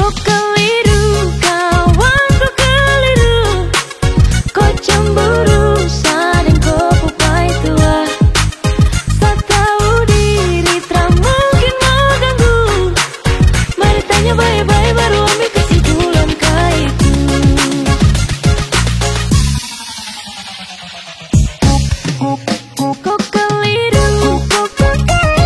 Kau keliru, kawan kau keliru. Kau cemburu, sadeng kau pupai tua. Tak tahu diri, tak mungkin mau ganggu. Mari tanya baik-baik baru ambil kesimpulan kaitu. Kau keliru, kau cemburu,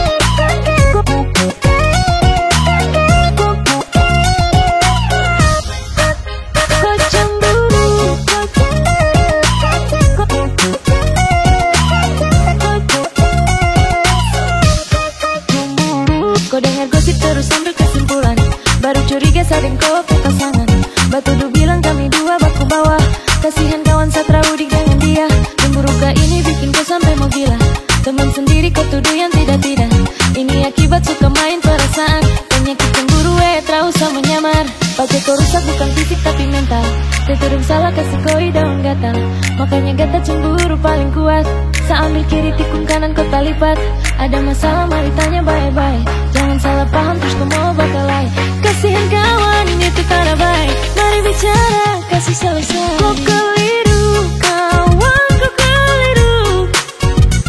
kau dengar gosip terus ambil kesimpulan. Baru curiga sadeng kau pasangan. Batu du bilang kami dua baku bawah. Kasihan kawan Satra udik dengan dia. Cemburu kau ini bikin kau sampai mau gila. Teman sendiri kau tuduh yang tidak-tidak. Ini akibat suka main perasaan. Penyakit cemburu terus sama menyamar. Pakai kau rusak bukan fisik tapi mental. Terus salah kasih kau daun gatal. Makanya gata cemburu paling kuat. Sambil kiri tikung kanan kau talipat. Ada masalah mari tanya baik-baik. Jangan salah paham terus kau mau bakalai. Kasihan kawan itu tak baik. Mari bicara kasih selesai. Kau keliru, kawan kau keliru.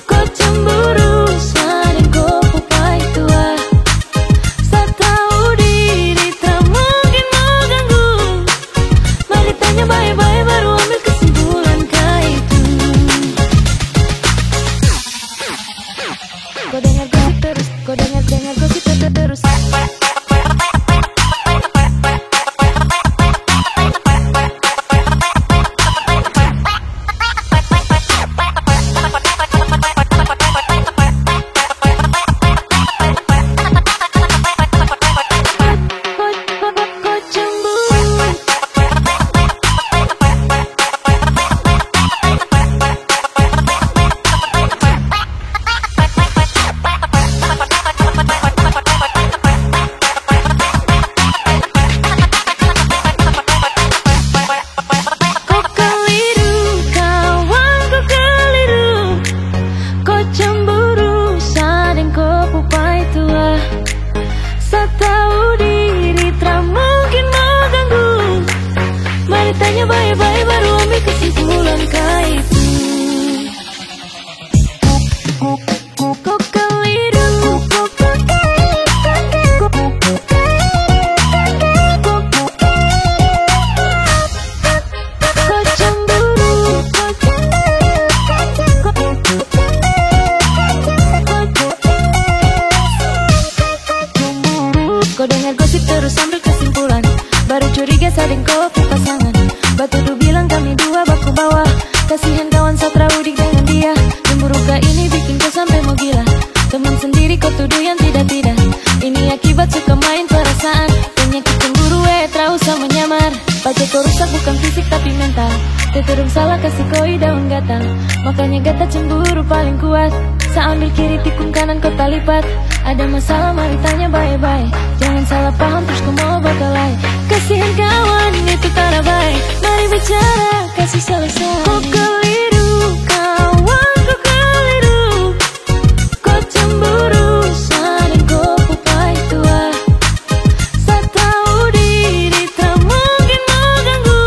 Kau cemburu, sadeng kau pupai tua. Tak tahu diri, tak mungkin mau ganggu. Mari tanya baik-baik baru ambil kesimpulan kaitu. Kau dengar gosip terus, kau dengar gosip terus. Tanya baik-baik baru ambil kesimpulan kaitu. Kau keliru, kau cemburu, kau dengar gosip terus ambil kesimpulan. Baru curiga sadeng kau pasangan. Batu du bilang kami dua baku bawah. Kasihan kawan Satra udik dengan dia. Cemburu kau ini bikin kau sampai mau gila. Teman sendiri kau tuduh yang tidak-tidak. Ini akibat suka main perasaan. Penyakit cemburu terus sama menyamar. Pakai kau rusak bukan fisik tapi mental. Terus salah kasih kau daun gatal. Makanya gata cemburu paling kuat. Sambil kiri tikung kanan kau talipat. Ada masalah mari tanya baik-baik. Jangan salah paham terus kau mau bakalai. Kasihan kawan itu tak baik. Mari bicara kasih selesai. Kau keliru, kawan kau keliru. Kau cemburu, sadeng kau pupai tua. Tak tahu diri, tak mungkin mau ganggu.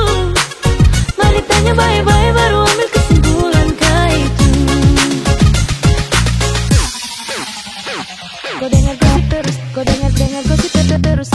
Mari tanya baik-baik baru ambil kesimpulan kaitu. Kau dengar gosip terus, kau dengar gosip terus.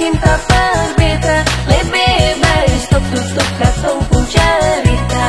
cinta berbeda. Lebih baik stop tutup katong pun cerita.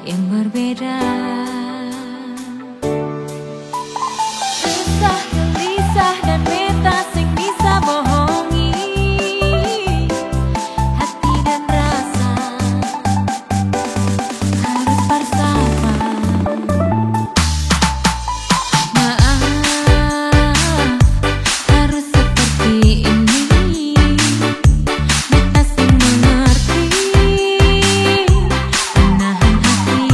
yang berbeda. Resah, gelisah, dan meta sing bisa bohongi hati dan rasa, harus bersabar. Maaf, harus seperti ini. Meta sing mengerti, menahan hati.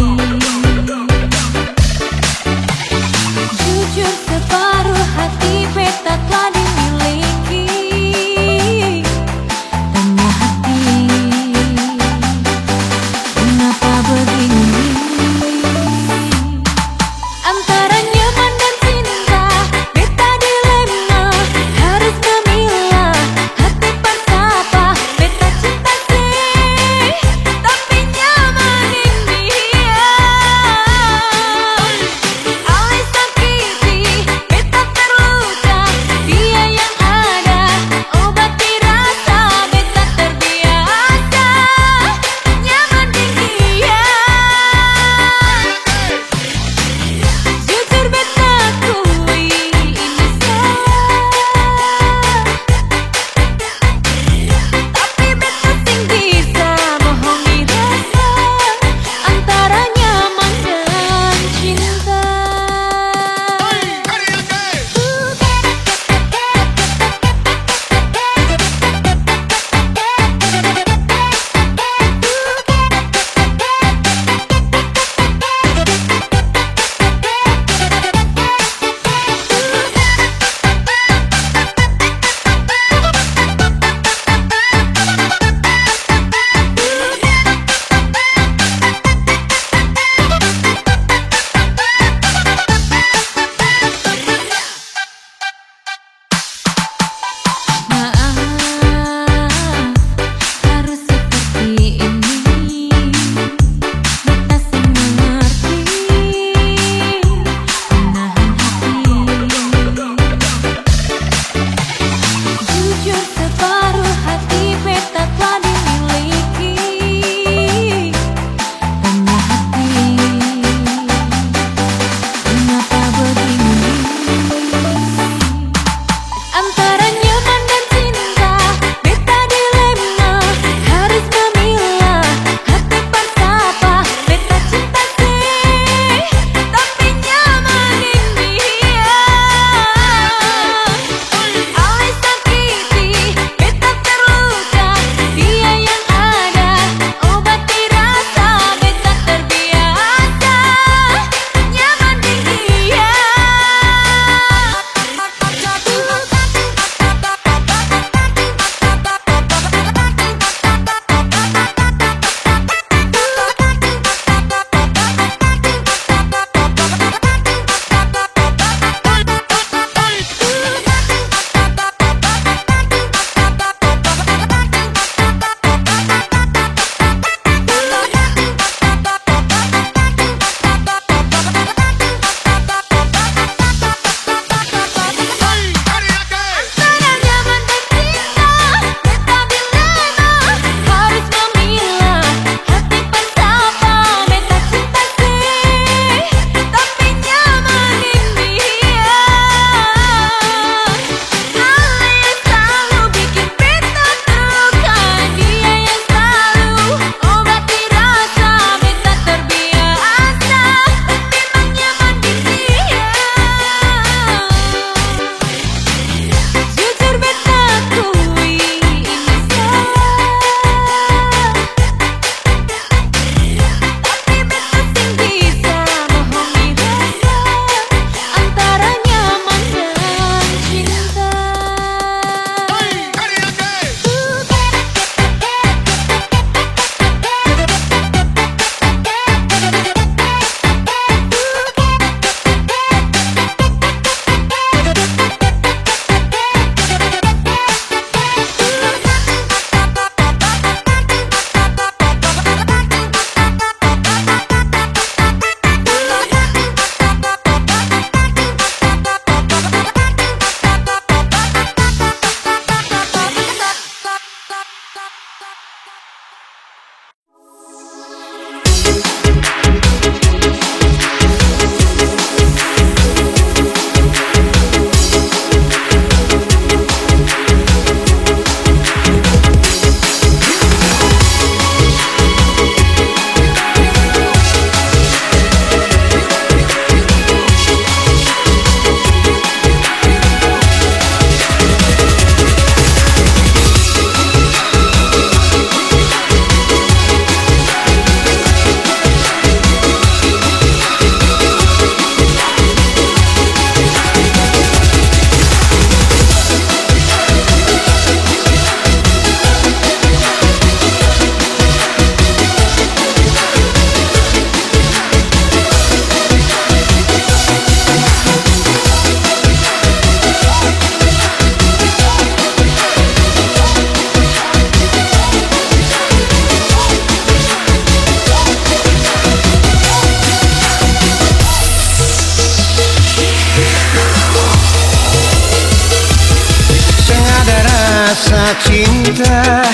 cinta,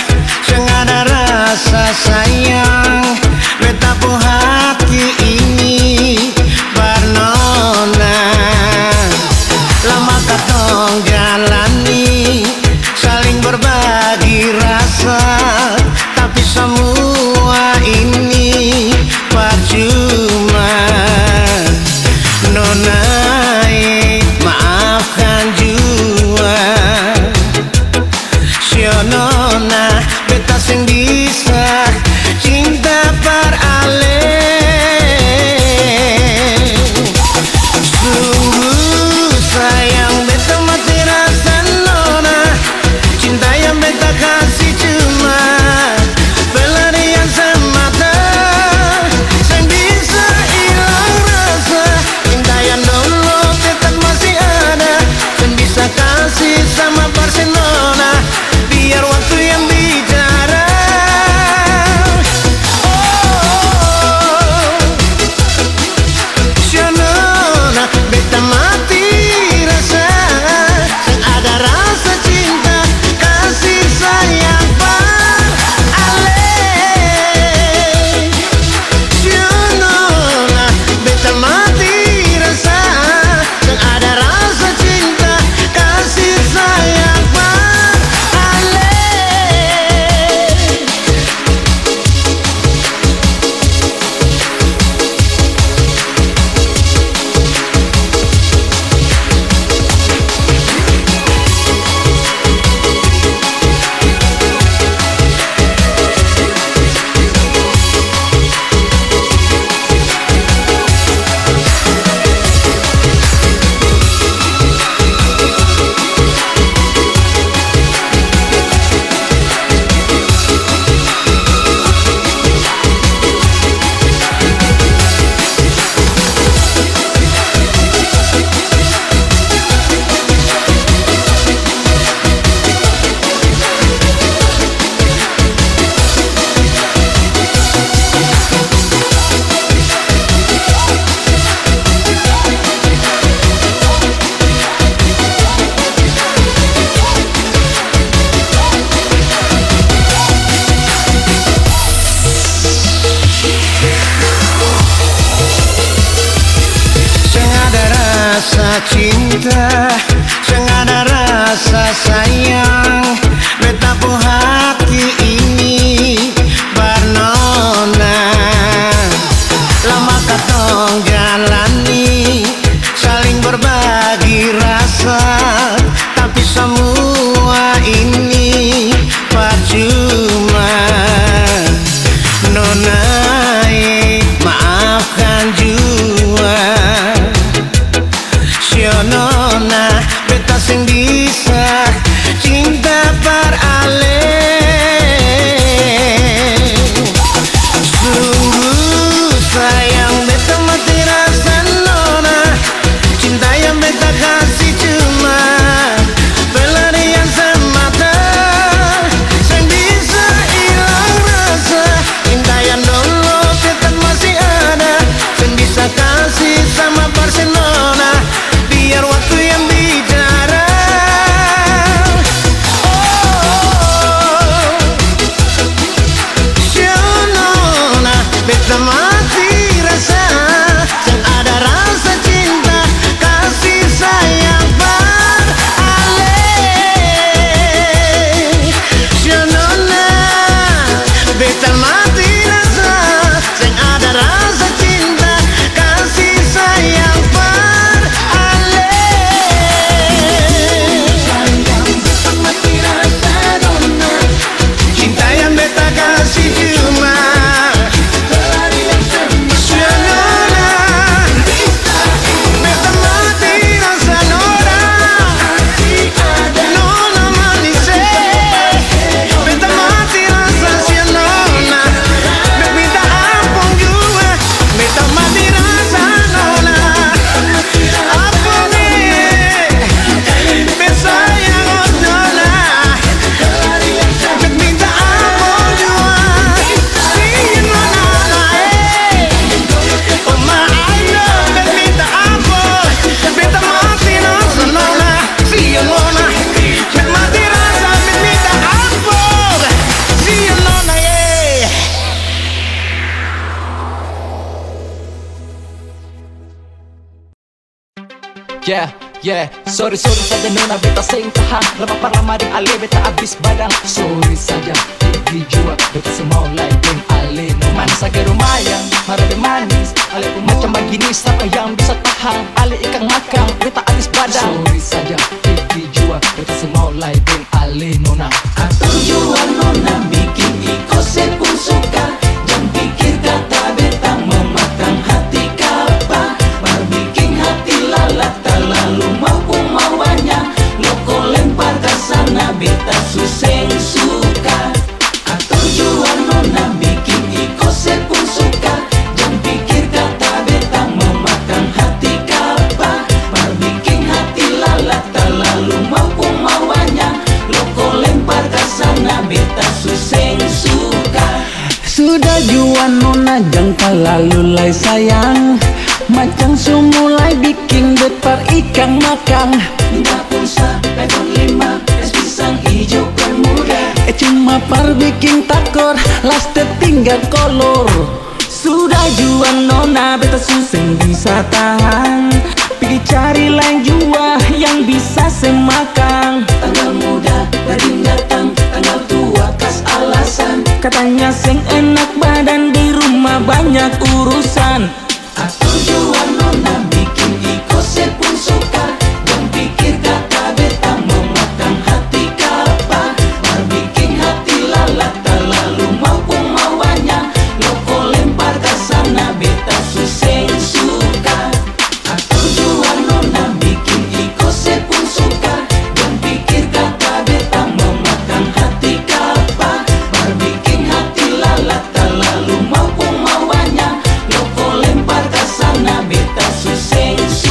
sing ada rasa sayang, betapu hati ini Barnona. Lama katong jalani, saling berbagi rasa, tapi semua ini percuma. Nona, maafkan jua. Nona, beta sing bisa cinta peralih. Sungguh sayang beta mati rasa nona, cinta yang beta kasih cuma pelarian semata, sing bisa hilang rasa. Cinta yang dulu tetap masih ada, sing bisa kasih sama Barcelona. Biar waktu yang bicara. Shanona, beta mati rasa, sing ada rasa cinta, kasih sayang peralih. Shanona, beta mati rasa, sing ada rasa cinta, kasih sayang peralih. Rasa cinta, sing ada rasa sayang, betapu hati ini Barnona. Lama katong jalani, saling berbagi rasa, tapi semua ini percuma. Nona, maafkan jua. Nona, beta sing bisa cinta peralih. Sungguh sayang beta mati rasa nona, cinta yang beta kasih cuma pelarian semata, sing bisa hilang rasa. Cinta yang dulu tetap masih ada, sing bisa kasih sama Barcelona. Biar waktu yang bicara. Shanona, beta mati rasa, Sorry saja nona beta sing tahan. Lama paramari ale beta abis badan. Sorry saja gigi jua beta semau like deng ale. Mana saja lumayan marabe manis. Ale pun macam begini siapa yang bisa tahan. Ale ikan makan beta abis badan. Sorry saja gigi jua beta semau like deng ale nona. Atur jua nona bikin iko sepun suka. Jangan pikir kata beta memakan hati kapa. Mar bikin hati lalat terlalu mampu mawanya. Loko lempar ke sana beta suseng suka. Atur jua nona bikin iko sepun suka. Jangan pikir kata beta memakan hati kapa. Mar bikin hati lalat terlalu mampu mawanya. Loko lempar ke sana beta suseng suka. Sudah jua nona jangan terlalu lay sayang. Macam sumulai bikin depar ikan makan. Minta pulsa iPhone 5 es pisang hijau bermuda. Cuma par bikin takor last tinggal kolor. Sudah jua nona beta suseng bisa tahan. Pergi cari lain jua yang bisa semakan. Tanggal muda gading datang, tanggal tua kas alasan. Katanya seng enak badan di rumah banyak urusan. Atur jua nona bikin iko sepun suka. Jangan pikir kata beta memakan hati kapa. Mar bikin hati lalat terlalu mampu mawanya. Loko lempar ke sana beta suseng suka. Atur jua nona bikin iko sepun suka. Jangan pikir kata beta memakan hati kapa. Mar bikin hati lalat terlalu mampu mawanya. Loko lempar ke sana beta suseng suka.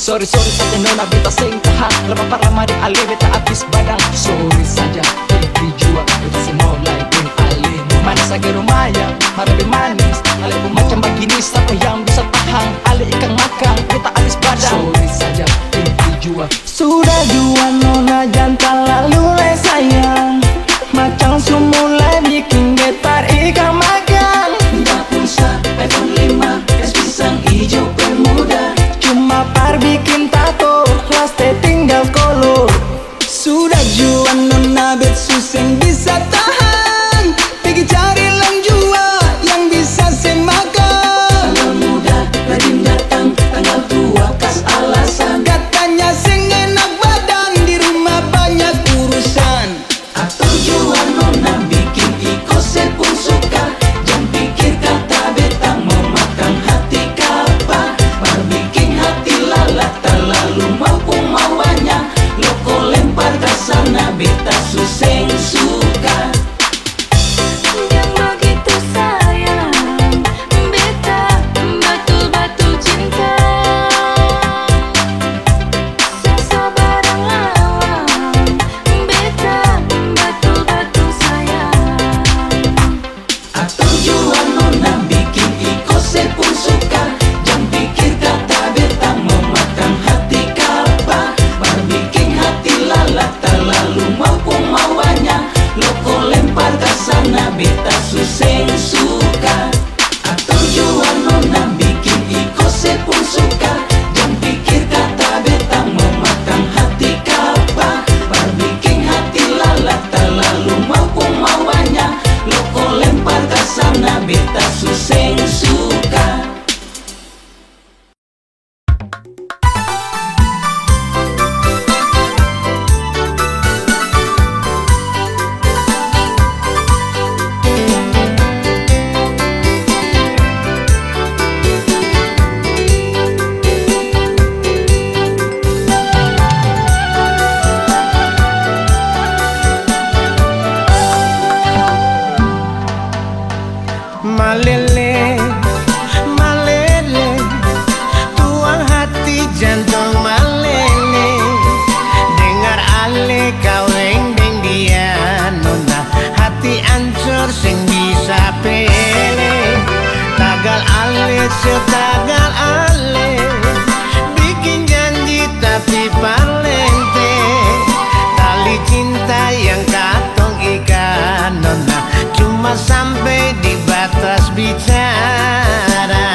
Sorry saja nona beta sing tahan. Lama paramari ale beta abis badan. Sorry saja gigi jua beta semau like deng ale. Mana saja lumayan marabe manis. Ale pun macam begini siapa yang bisa tahan. Ale ikan makan beta abis badan. Sorry saja gigi jua. Sudah jua nona jangan terlalu lay sayang. Macam sumulai bikin depar ikan makan. Minta pulsa iPhone 5 es pisang hijau bermuda. Cuma par bikin tato last tinggal kolor. Sudah jua nona bet suseng bisa tahan. Pergi cari lang jua yang bisa semakan. Tanggal muda gading datang, tanggal tua kas alasan. Katanya seng enak badan di rumah banyak urusan. Atur jua nona bikin iko sepun suka. Jangan pikir kata beta memakan hati kapa. Mar bikin hati lalat terlalu mampu mawanya. Loko lempar ke sana beta suseng suka. Yang begitu sayang, beta betul-betul cinta. Sesabarang lawan, beta betul-betul sayang. Atur jua nona bikin iko sepun suka. Jangan pikir kata beta memakan hati kapa. Mar bikin hati lalat terlalu mampu mawanya. Loko lempar ke sana beta suseng suka. Atur jua nona bikin iko sepun suka. Jangan pikir kata beta memakan hati kapa. Mar bikin hati lalat terlalu mampu mawanya. Loko lempar ke sana beta suseng suka. Malele, malele, tuang hati jantung malele. Dengar ale kaweng deng dia nona. Hati ancur sing bisa pele. Tagal ale setagal ale. Bikin janji tapi parlente. Tali cinta yang katong ikan nona. Cuma sampai di batas bicara.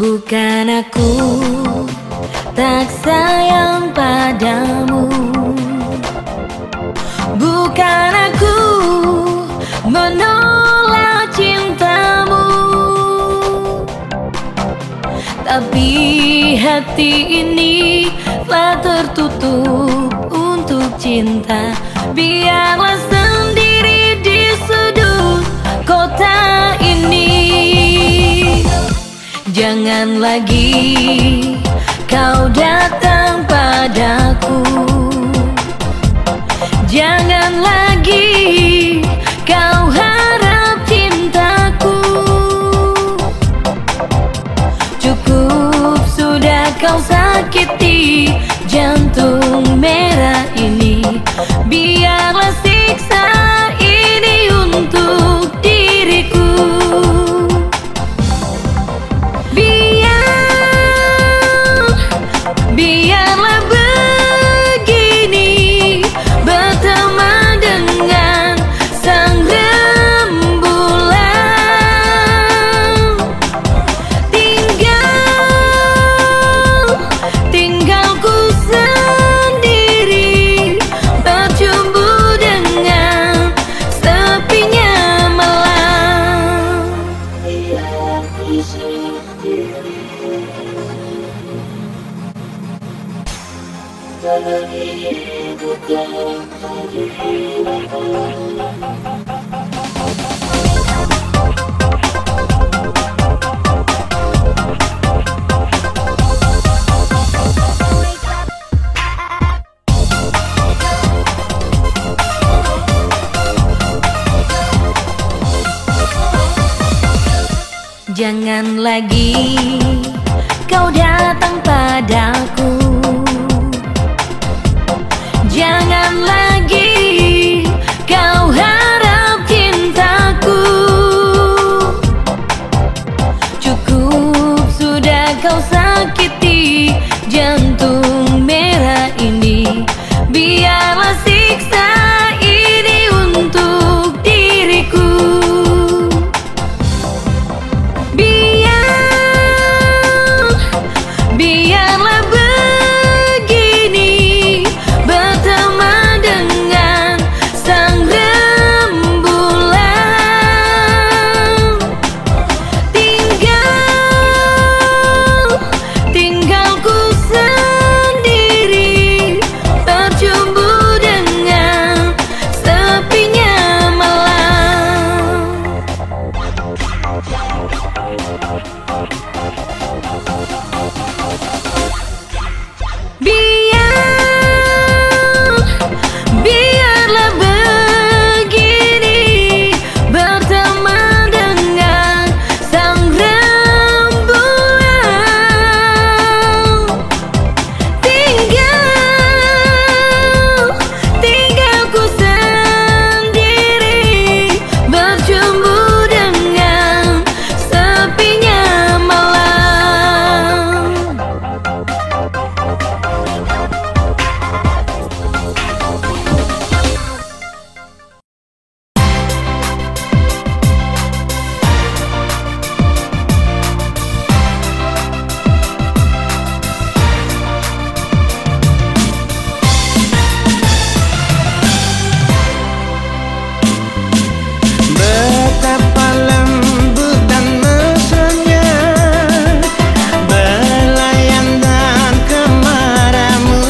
Bukan aku tak sayang padamu, bukan aku menolak cintamu, tapi hati ini telah tertutup untuk cinta. Biarlah sendiri di sudut kota ini. Jangan lagi kau datang padaku, jangan lagi kau harap cintaku. Cukup sudah kau sakiti jantung merah ini. Biarlah siksa ini untuk diriku. Biarlah begini berteman dengan sang rembulan. Tinggalku sendiri bercumbu dengan sepinya malam. Jangan lagi kau datang padaku, jangan lagi kau harap cintaku. Cukup sudah kau sakiti jantung merah ini. Biarlah siksa ini untuk diriku. Biarlah begini berteman dengan sang rembulan. Tinggalku sendiri bercumbu dengan sepinya malam. Biarlah begini berteman dengan sang rembulan. Tinggalku sendiri bercumbu dengan sepinya malam. Betapa lembut dan mesranya belayan dan kemaramu.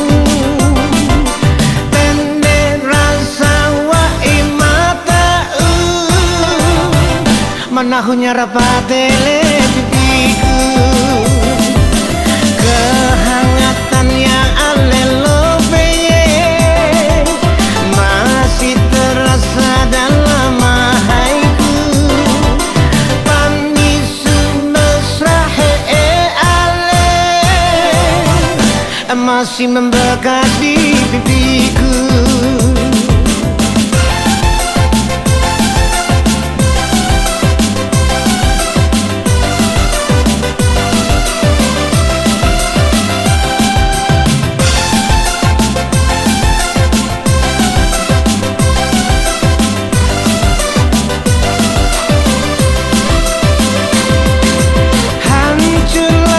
Pendek rasa wa imata'u manahunya rapatele pipiku. Kehangatan yang alelo beye masih terasa dalam haiku. Panisu mesra ale masih membekas di pipiku. Hancur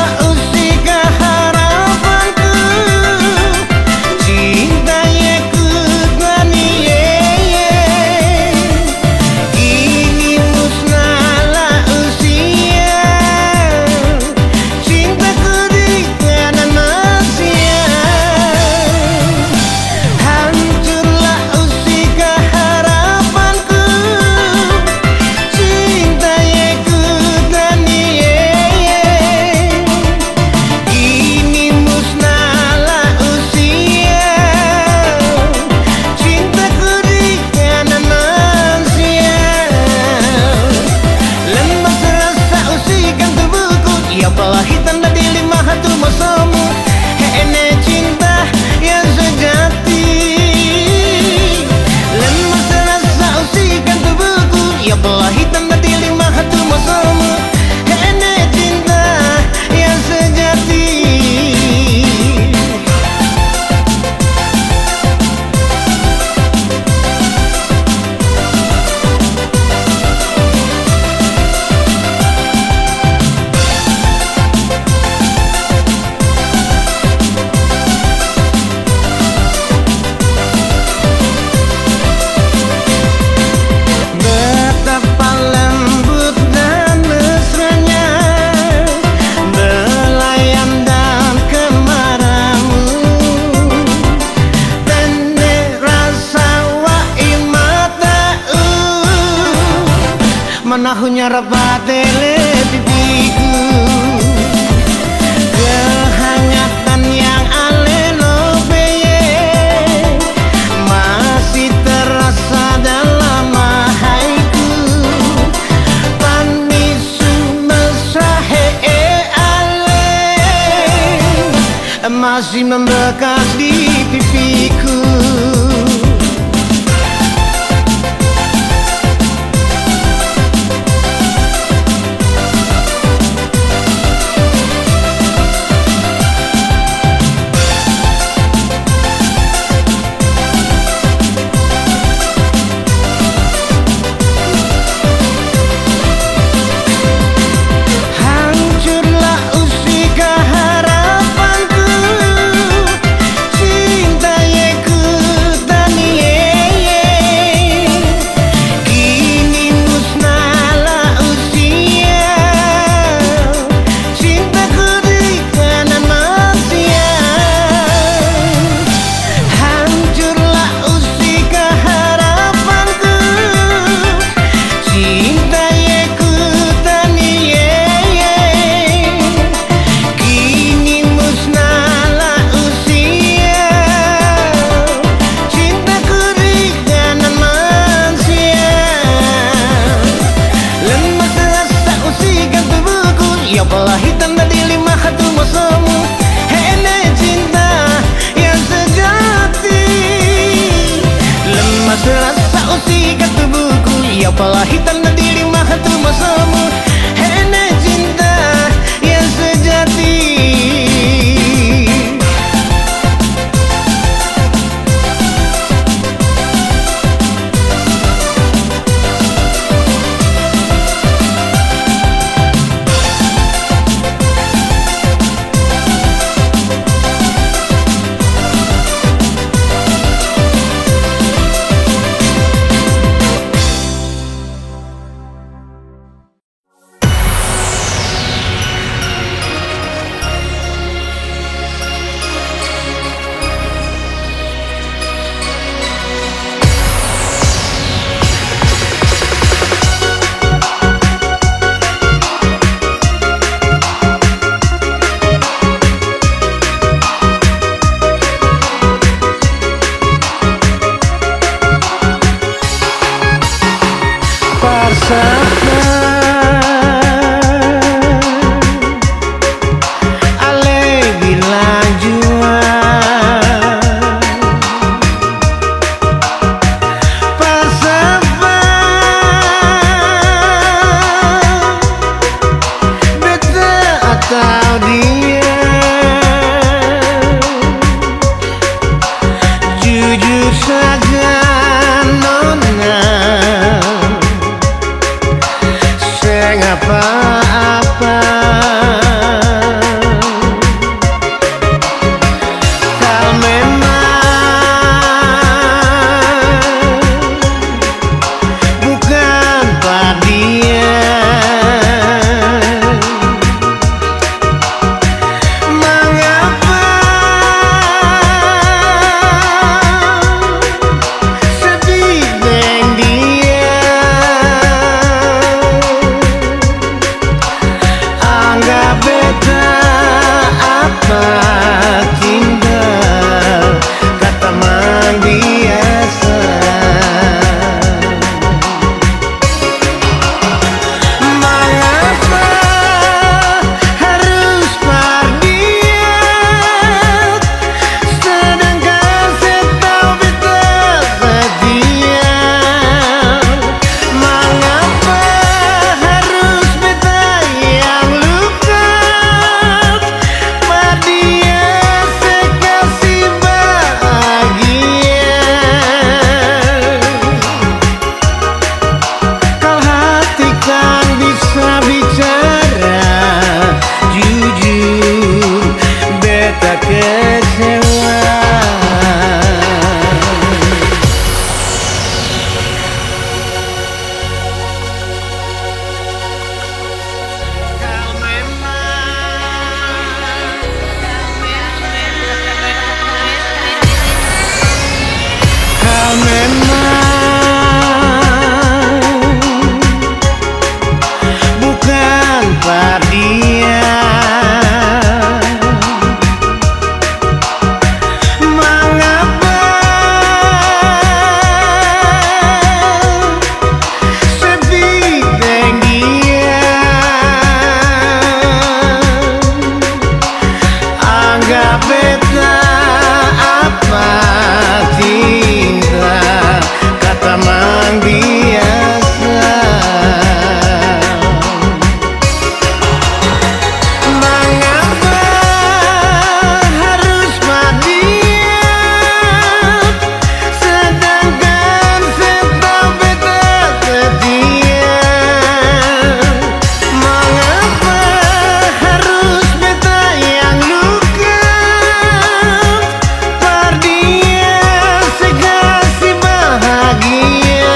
apalagi tanda di lima hatu masamu. Ini cinta yang sejati. Lemas rasa usikan tubuhku, ya apalagi tanda di lima hatu masamu. Ini cinta yang sejati. Menahunya rapat pipiku, kehangatan yang aleno beye masih terasa dalam haiku. Panisu mesrahe ale masih membekas di pipiku. Apalagi tanda di lima hatu masamu. Ini cinta yang sejati. Lemas rasa usikan tubuhku, ya apalagi tanda di lima hatu masamu. Ini cinta yang sejati. Jujur saja nona, apa-apa kalau memang bukan dia. kecewa. Kau memang bukan dia. Mengapa sepi dia? Anggap beta apa cinta, kata mang biasa. Mengapa harus dia, sedangkan beta beta setia. Mengapa harus beta yang luka, par dia sekasih bahagia.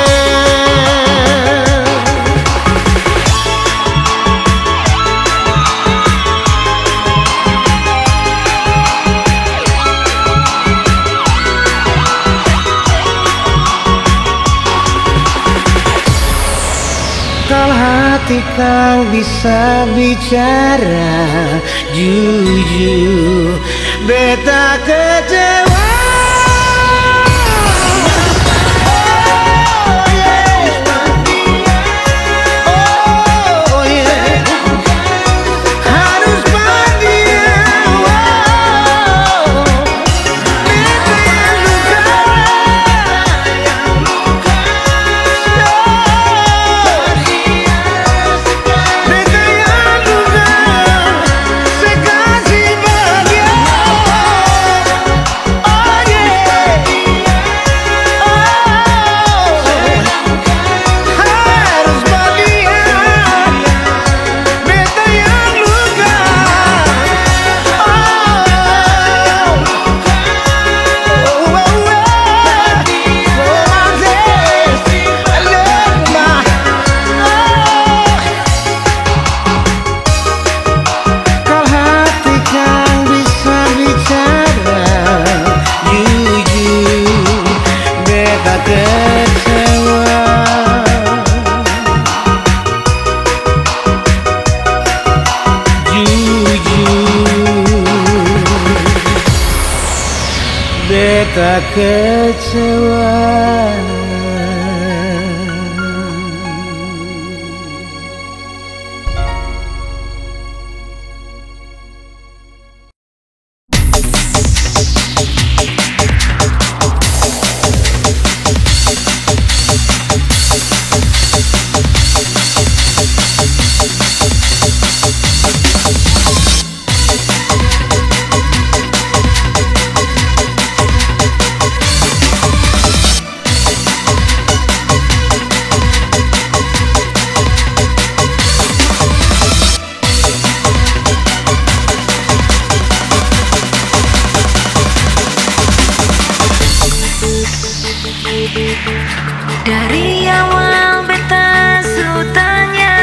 Kalau hati kang bisa bicara jujur, beta kecewa. Oh yeah, harus dia. Beta yang luka, beta yang luka, sekasih bahagia. Oh yeah, harus dia. Beta yang luka. Kalau hati kang bisa bicara jujur, beta kecewa. Jujur, beta kecewa. Dari awal beta sutanya,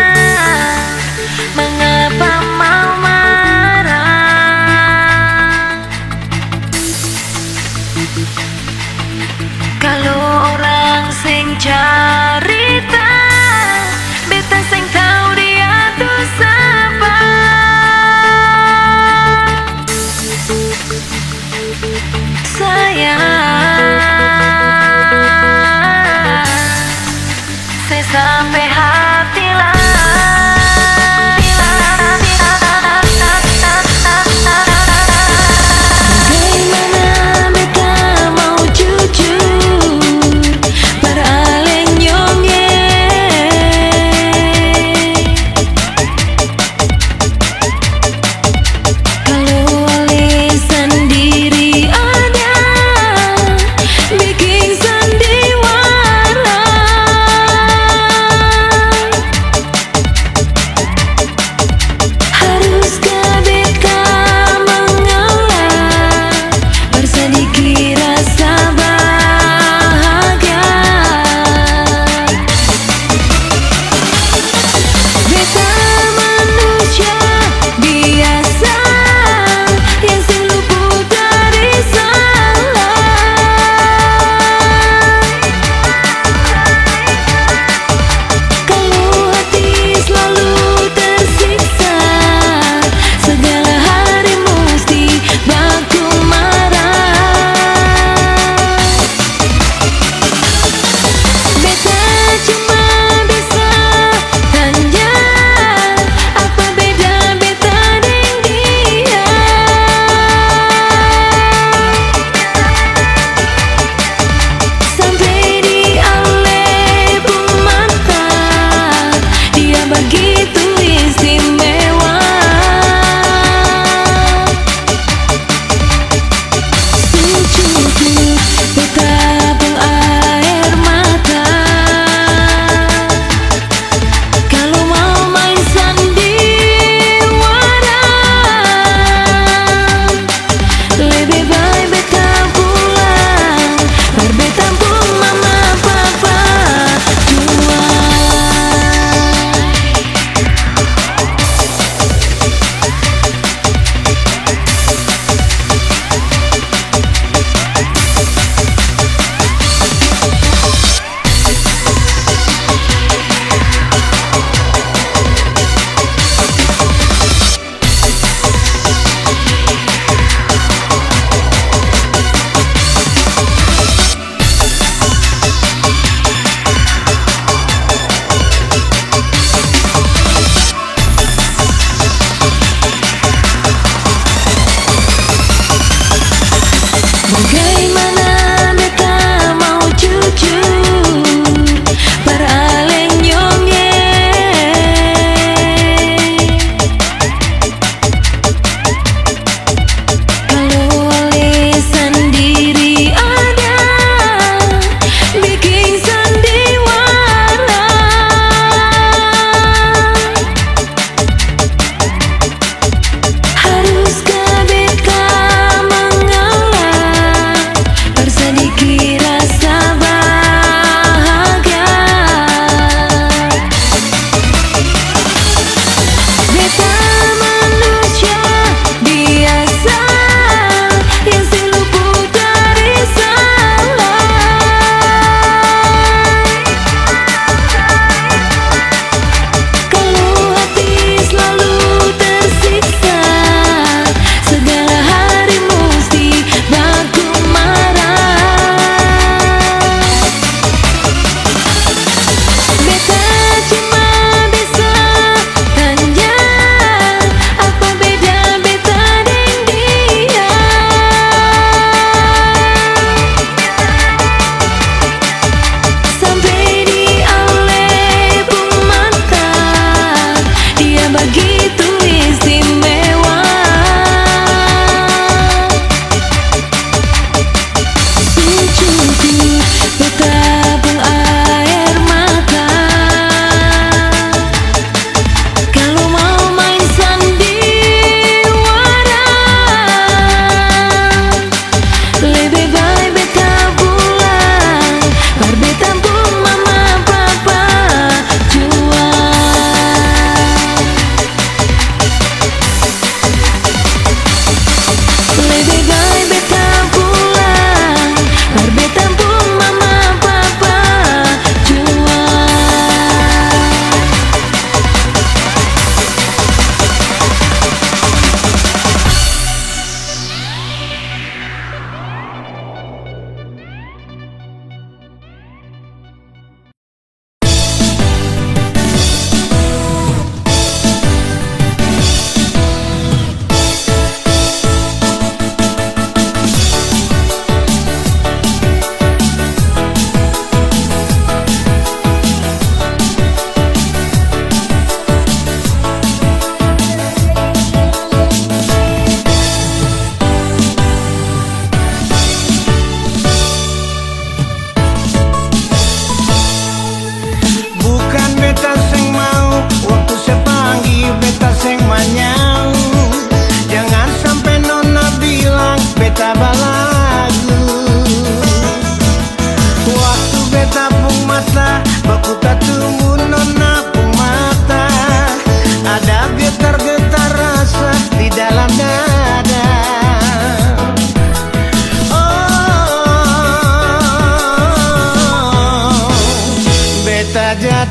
mengapa mau marah? Kalau orang sing carita, beta sing tahu dia tuh siapa. Sayang,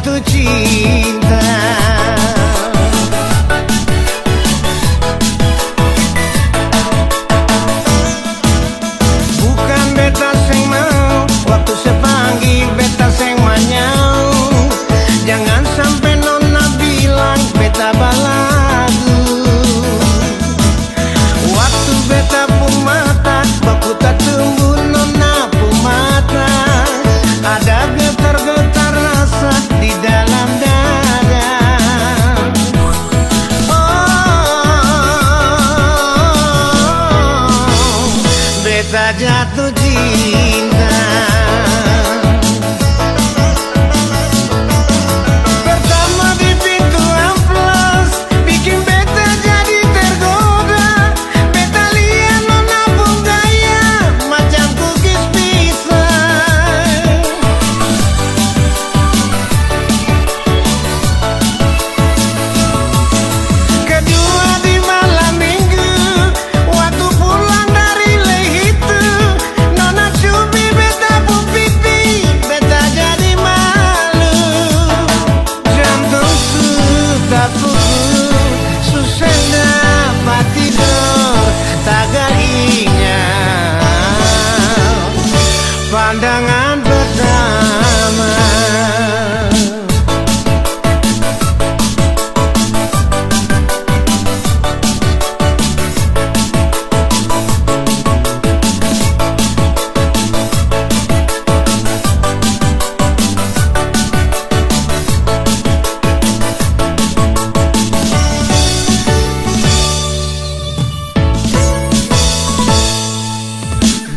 jatuh cinta. Bukan beta sing mau, waktu sepanggil beta sing manyau. Jangan sampai nona bilang beta balagu. Waktu beta pun mata, baku tak tumbuh nona pun mata. Ada getar-getar rasa di dalam dada. Oh, beta jatuh cinta. Pertama di pintu amplas, bikin beta jadi tergoda. Beta lihat nona pun gaya macam kukis pisang. Kedua di malam minggu, waktu pulang dari Lehitu, nona cubi beta pun pipi, beta jadi malu. Jantungku tak pukul, susah dapat tidur, tak ingat pandangan pertama.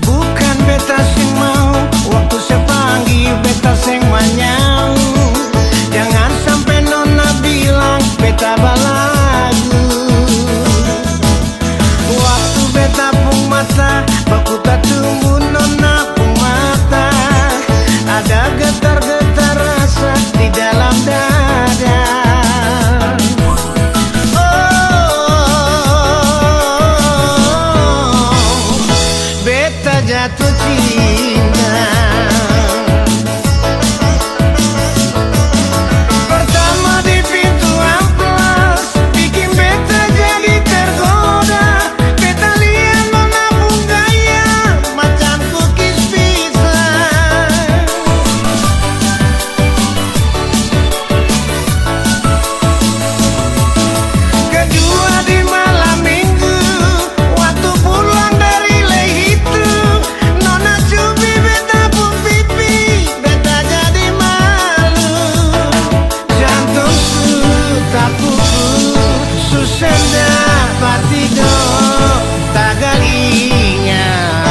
Bukan beta sing mau, waktu sepanggil beta sing manyau. Jangan sampai nona bilang beta balagu. Waktu beta pun mata, baku tak tumbuh nona pun mata. Ada getar-getar rasa di dalam dada. Oh, beta jatuh cinta. Pertama di pintu amplas, bikin beta jadi tergoda. Beta lihat nona pun gaya macam kukis pisang. Kedua di malam minggu, waktu pulang dari Lehitu, nona cubi beta pun pipi, beta jadi malu. Jantungku tak pukul, susah dapat tidur, tak ingat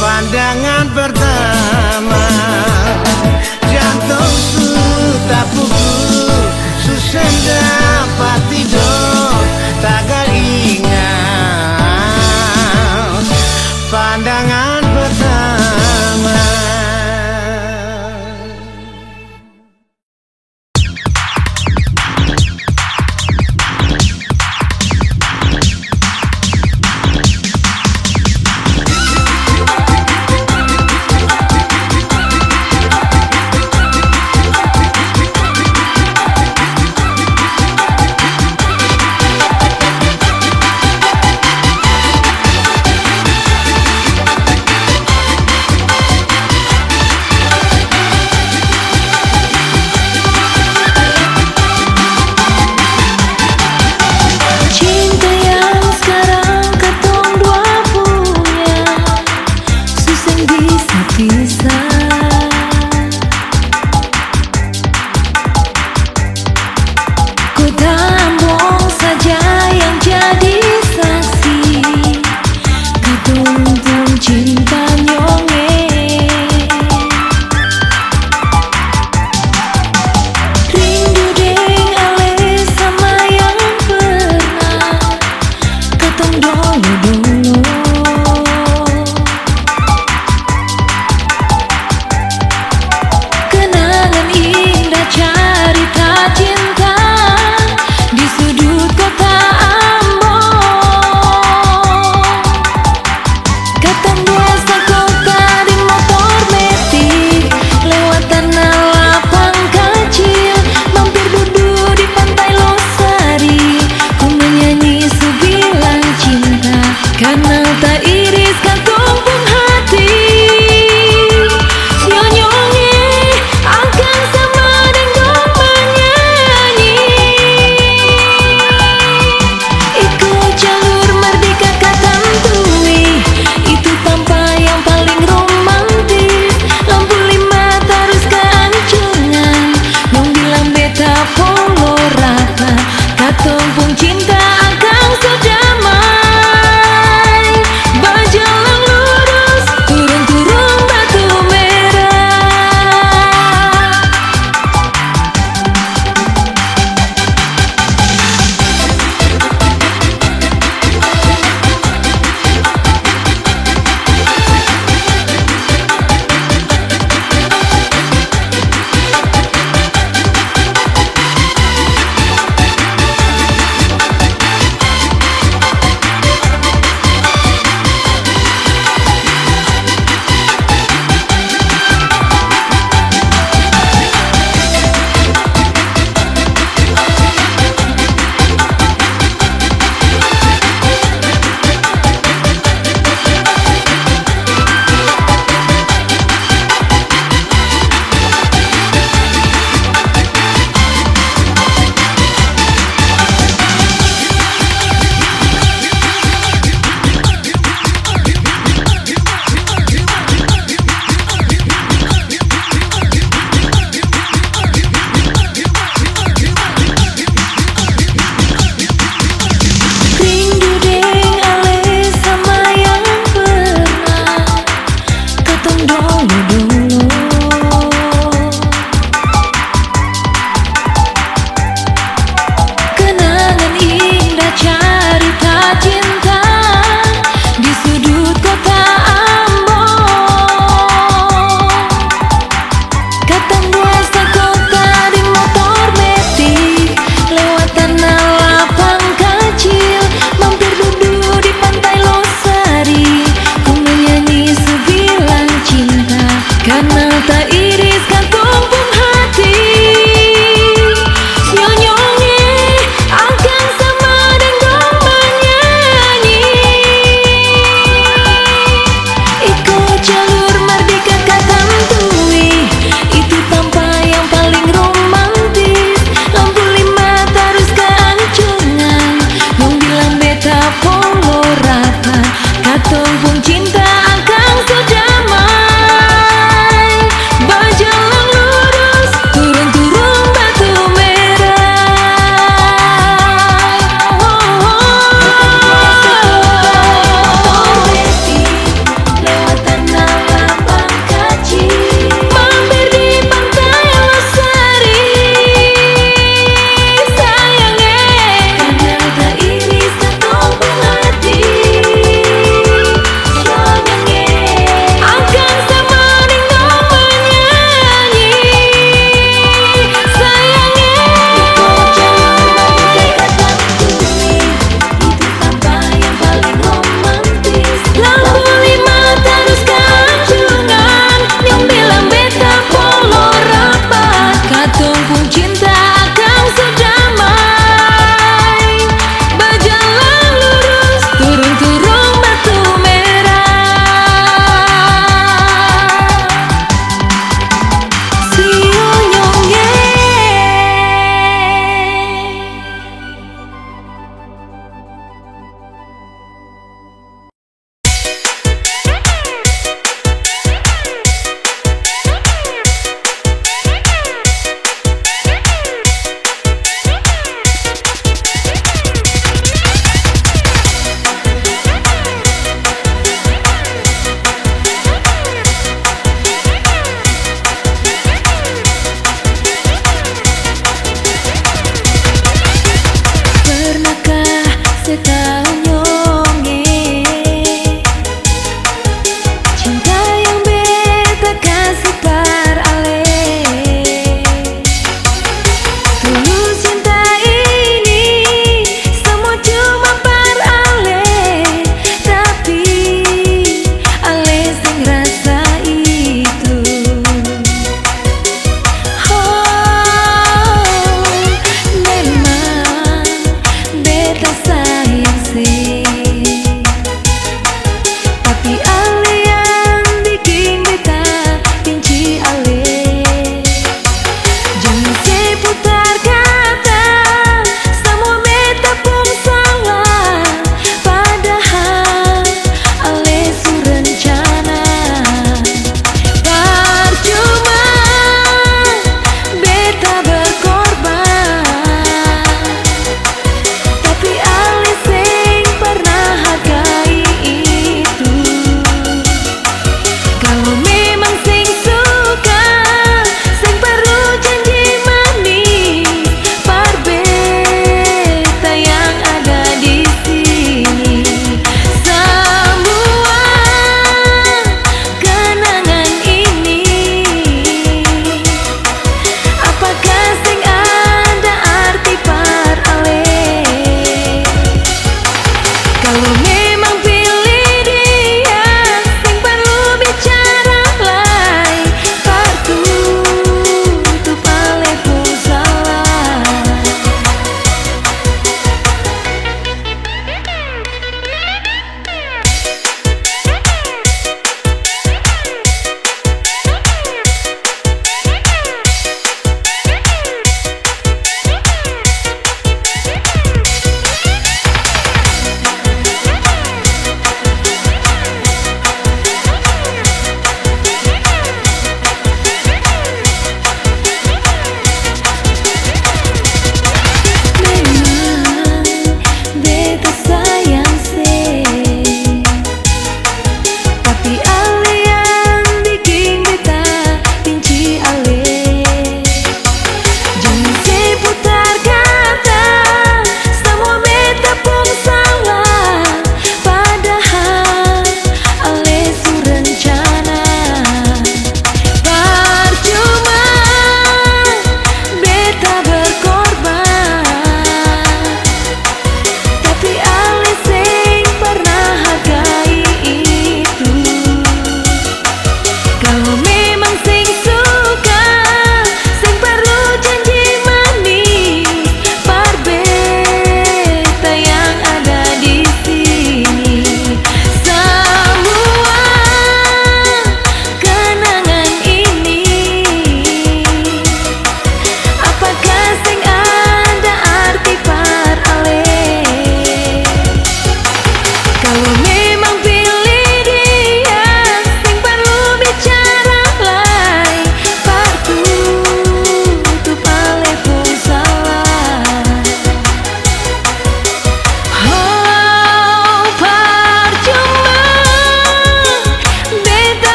pandangan pertama. Jantungku tak pukul, susah dapat tidur, tak ingat pandangan pertama. Cinta yang sekarang ketong dua punya, susah bisa-pisah. Ku tambong saja yang jadi saksi, ketuntun cinta nyonge. Rindu deng ale sama yang pernah ketong dulu-dulu. Kenangan indah cerita cinta di sudut kota Ambon. Ketong biasa kota di motor metik lewat tanah lapang. Kenal tak